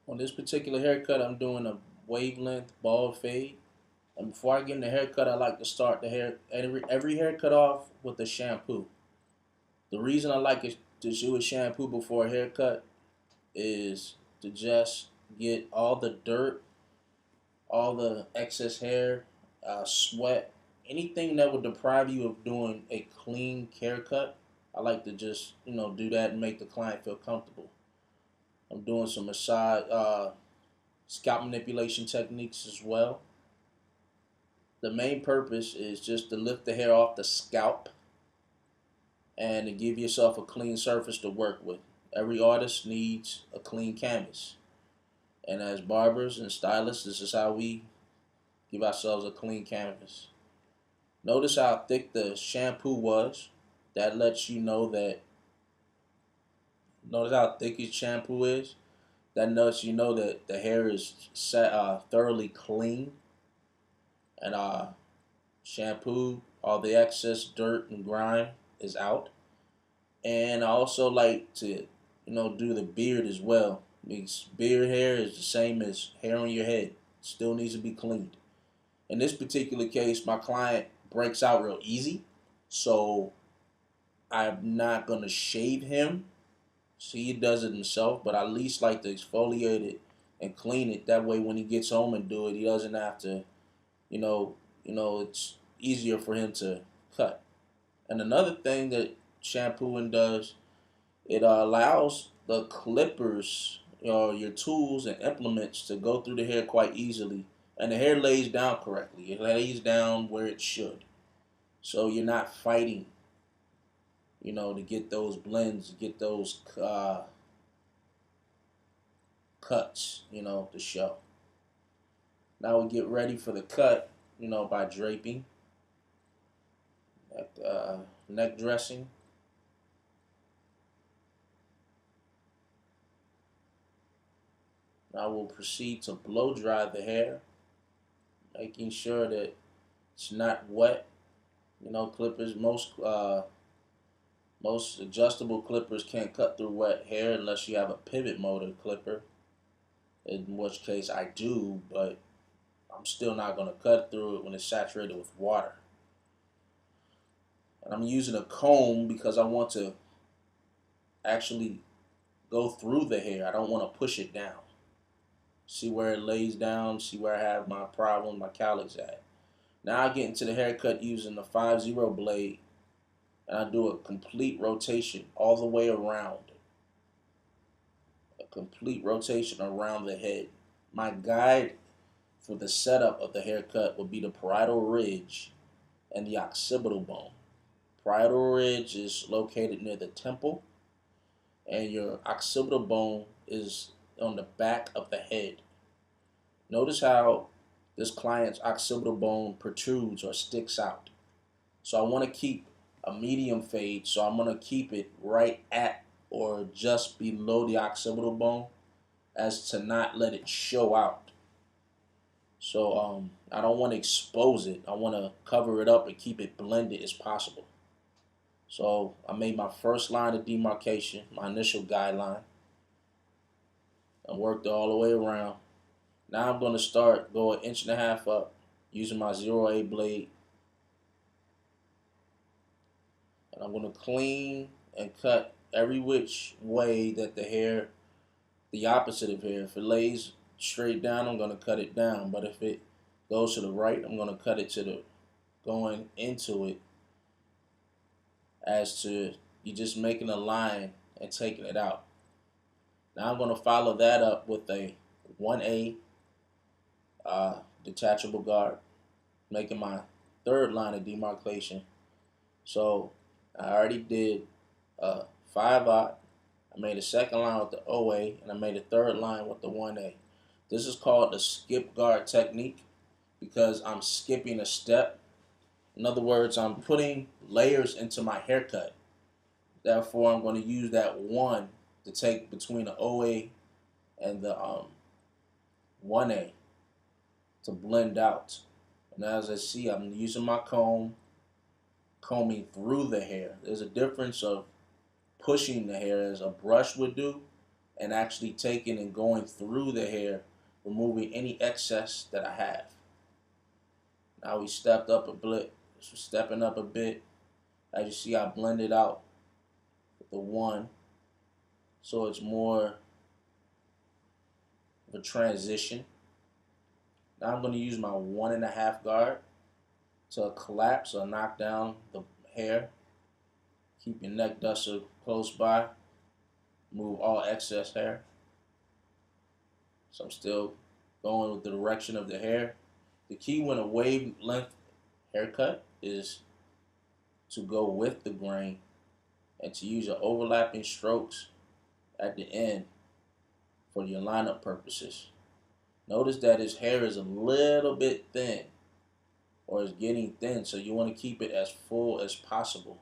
On this particular haircut, I'm doing a wavelength bald fade. And before I get in the haircut, I like to start the hair every haircut off with a shampoo. The reason I like it to do a shampoo before a haircut is to just get all the dirt, all the excess hair, sweat, anything that would deprive you of doing a clean haircut. I like to just do that and make the client feel comfortable. I'm doing some massage, scalp manipulation techniques as well. The main purpose is just to lift the hair off the scalp and to give yourself a clean surface to work with. Every artist needs a clean canvas. And as barbers and stylists, this is how we give ourselves a clean canvas. Notice how thick the shampoo was. That lets you know that, notice how thick your shampoo is. That lets you know that the hair is thoroughly clean and shampoo, all the excess dirt and grime is out. And I also like to, do the beard as well. Because beard hair is the same as hair on your head. Still needs to be cleaned. In this particular case, my client breaks out real easy. So I'm not gonna shave him. See, he does it himself, but I at least like to exfoliate it and clean it. That way, when he gets home and do it, he doesn't have to, you know, it's easier for him to cut. And another thing that shampooing does, it allows the clippers, your tools and implements to go through the hair quite easily, and the hair lays down correctly. It lays down where it should, so you're not fighting, to get those blends, to get those cuts, to show. Now we get ready for the cut, by draping, neck dressing. Now we'll proceed to blow dry the hair, making sure that it's not wet. Clippers, most adjustable clippers can't cut through wet hair unless you have a pivot motor clipper, in which case I do, but I'm still not going to cut through it when it's saturated with water. And I'm using a comb because I want to actually go through the hair. I don't want to push it down. See where it lays down, see where I have my problem, my calyx at. Now I get into the haircut using the 5-0 blade, and I do a complete rotation all the way around. A complete rotation around the head. My guide for the setup of the haircut would be the parietal ridge and the occipital bone. Parietal ridge is located near the temple, and your occipital bone is on the back of the head. Notice how this client's occipital bone protrudes or sticks out. So I want to keep a medium fade, so I'm going to keep it right at or just below the occipital bone as to not let it show out. So I don't want to expose it. I want to cover it up and keep it blended as possible. So I made my first line of demarcation, my initial guideline, and worked all the way around. Now I'm going to go 1.5 inches up using my 0A blade. And I'm going to clean and cut every which way that the hair, the opposite of hair. If it lays straight down, I'm going to cut it down. But if it goes to the right, I'm going to cut it to the going into it, as to you just making a line and taking it out. Now I'm going to follow that up with a 1A detachable guard, making my third line of demarcation. So I already did 5-aught. I made a second line with the OA, and I made a third line with the 1A. This is called the skip guard technique because I'm skipping a step. In other words, I'm putting layers into my haircut. Therefore, I'm going to use that one to take between the OA and the 1A to blend out. And as I see, I'm using my comb, combing through the hair. There's a difference of pushing the hair as a brush would do and actually taking and going through the hair, removing any excess that I have. Now we stepping up a bit. As you see, I blended out with the one, so it's more of a transition. Now I'm going to use my 1.5 guard to collapse or knock down the hair. Keep your neck duster close by. Move all excess hair. So I'm still going with the direction of the hair. The key when a wave length haircut is to go with the grain and to use your overlapping strokes at the end for your lineup purposes. Notice that his hair is a little bit thin, or is getting thin, so you want to keep it as full as possible.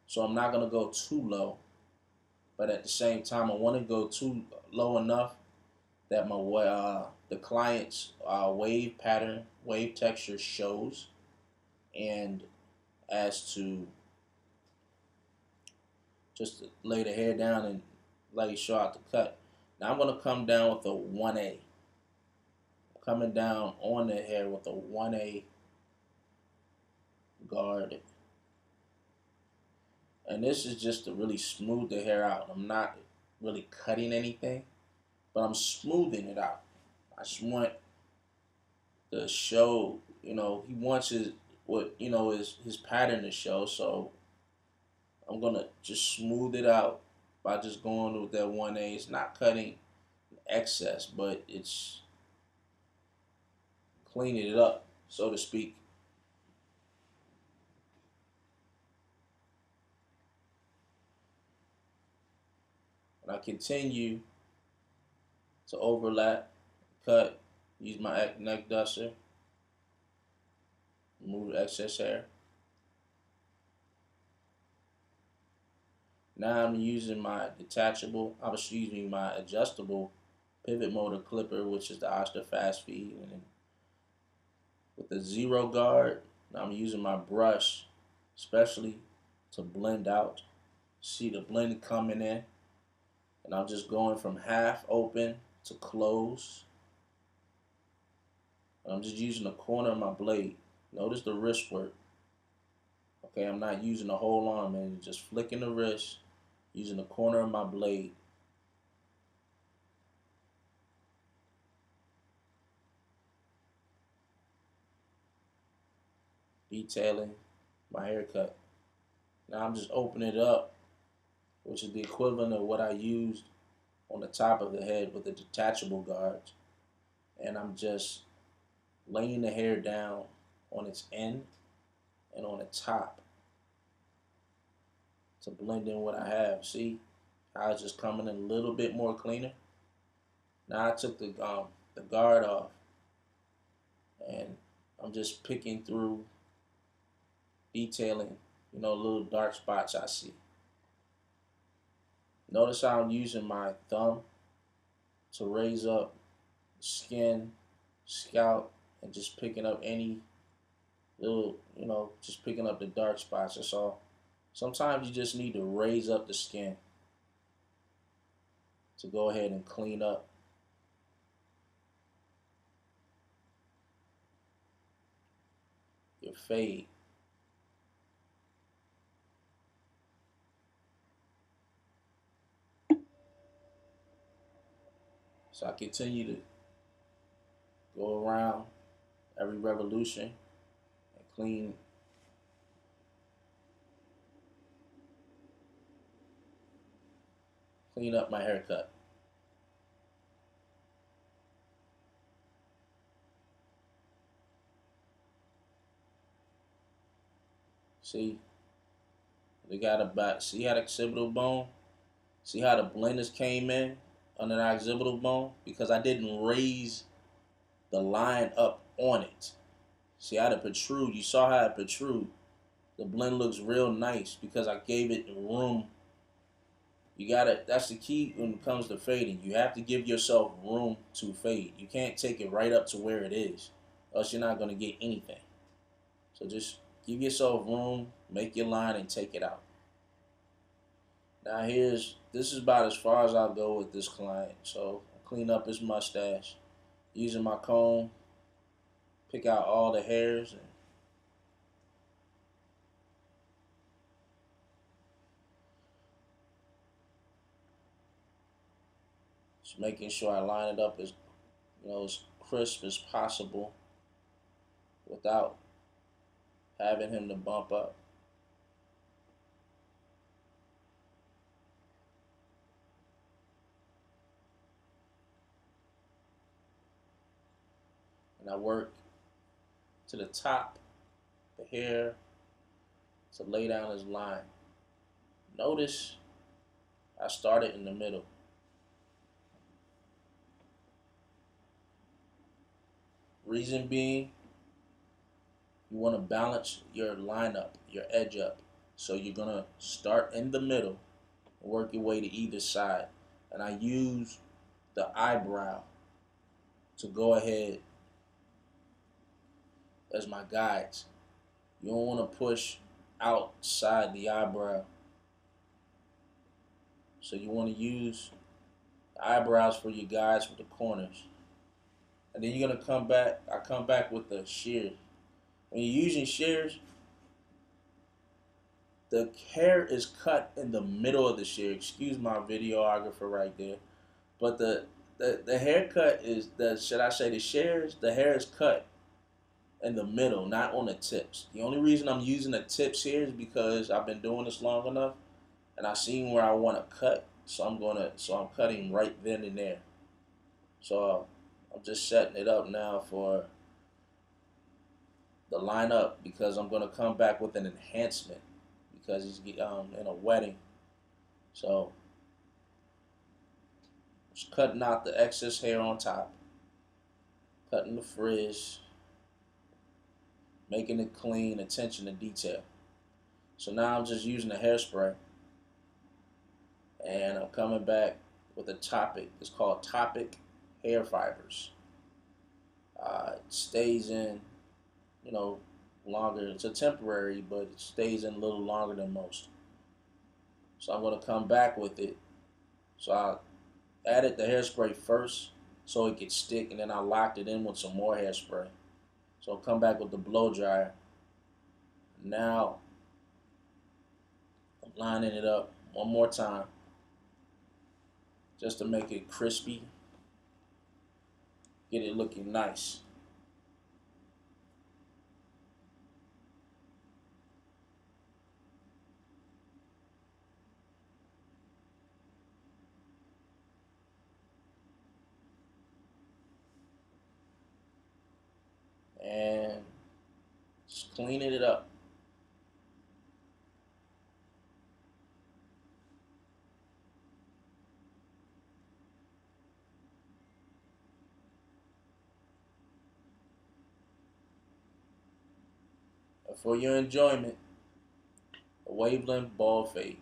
So I'm not going to go too low, but at the same time I want to go too low enough that my the client's wave pattern, wave texture shows, and as to just to lay the hair down and let it show out the cut. Now I'm going to come down with a 1A. Coming down on the hair with a 1A guard. And this is just to really smooth the hair out. I'm not really cutting anything, but I'm smoothing it out. I just want the show, he wants his pattern to show, so I'm gonna just smooth it out by just going with that 1A. It's not cutting excess, but it's cleaning it up, so to speak. And I continue to overlap, cut, use my neck duster, remove the excess hair. Now I'm using my my adjustable pivot motor clipper, which is the Oster Fast Feed. And with the 0 guard, now I'm using my brush, especially to blend out. See the blend coming in. And I'm just going from half open to close. And I'm just using the corner of my blade. Notice the wrist work. Okay, I'm not using the whole arm, man. Just flicking the wrist, using the corner of my blade. Detailing my haircut. Now I'm just opening it up, which is the equivalent of what I used on the top of the head with the detachable guards. And I'm just laying the hair down on its end and on the top to blend in what I have. See how it's just coming in a little bit more cleaner? Now I took the guard off, and I'm just picking through, detailing, little dark spots I see. Notice how I'm using my thumb to raise up skin, scalp, and just picking up any little, just picking up the dark spots. That's all. Sometimes you just need to raise up the skin to go ahead and clean up your fade. So I continue to go around every revolution and clean up my haircut. See, they got about, see how the occipital bone, see how the blenders came in under the occipital bone? Because I didn't raise the line up on it. See how it protrude? You saw how it protrude. The blend looks real nice because I gave it room. That's the key when it comes to fading. You have to give yourself room to fade. You can't take it right up to where it is, else you're not going to get anything. So just give yourself room, make your line, and take it out. Now this is about as far as I'll go with this client. So I clean up his mustache using my comb, pick out all the hairs, and just making sure I line it up as crisp as possible without having him to bump up. And I work to the top, the hair, to lay down his line. Notice I started in the middle. Reason being, you want to balance your line up, your edge up. So you're going to start in the middle and work your way to either side. And I use the eyebrow to go ahead as my guides. You don't want to push outside the eyebrow. So you want to use the eyebrows for your guides for the corners. And then you're going to come back. I come back with the shears. When you're using shears, the hair is cut in the middle of the shear. Excuse my videographer right there. But the haircut is should I say the shears? The hair is cut in the middle, not on the tips. The only reason I'm using the tips here is because I've been doing this long enough and I seen where I want to cut. So I'm cutting right then and there. So I'm just setting it up now for the lineup because I'm gonna come back with an enhancement because he's in a wedding. So just cutting out the excess hair on top, cutting the frizz, making it clean, attention to detail. So now I'm just using a hairspray and I'm coming back with a topic. It's called Topic Hair Fibers. It stays in, you know, longer. It's a temporary, but it stays in a little longer than most. So I'm going to come back with it. So I added the hairspray first so it could stick, and then I locked it in with some more hairspray. So I'll come back with the blow dryer. Now I'm lining it up one more time just to make it crispy, get it looking nice. And just cleaning it up. And for your enjoyment, a wavelength ball fade.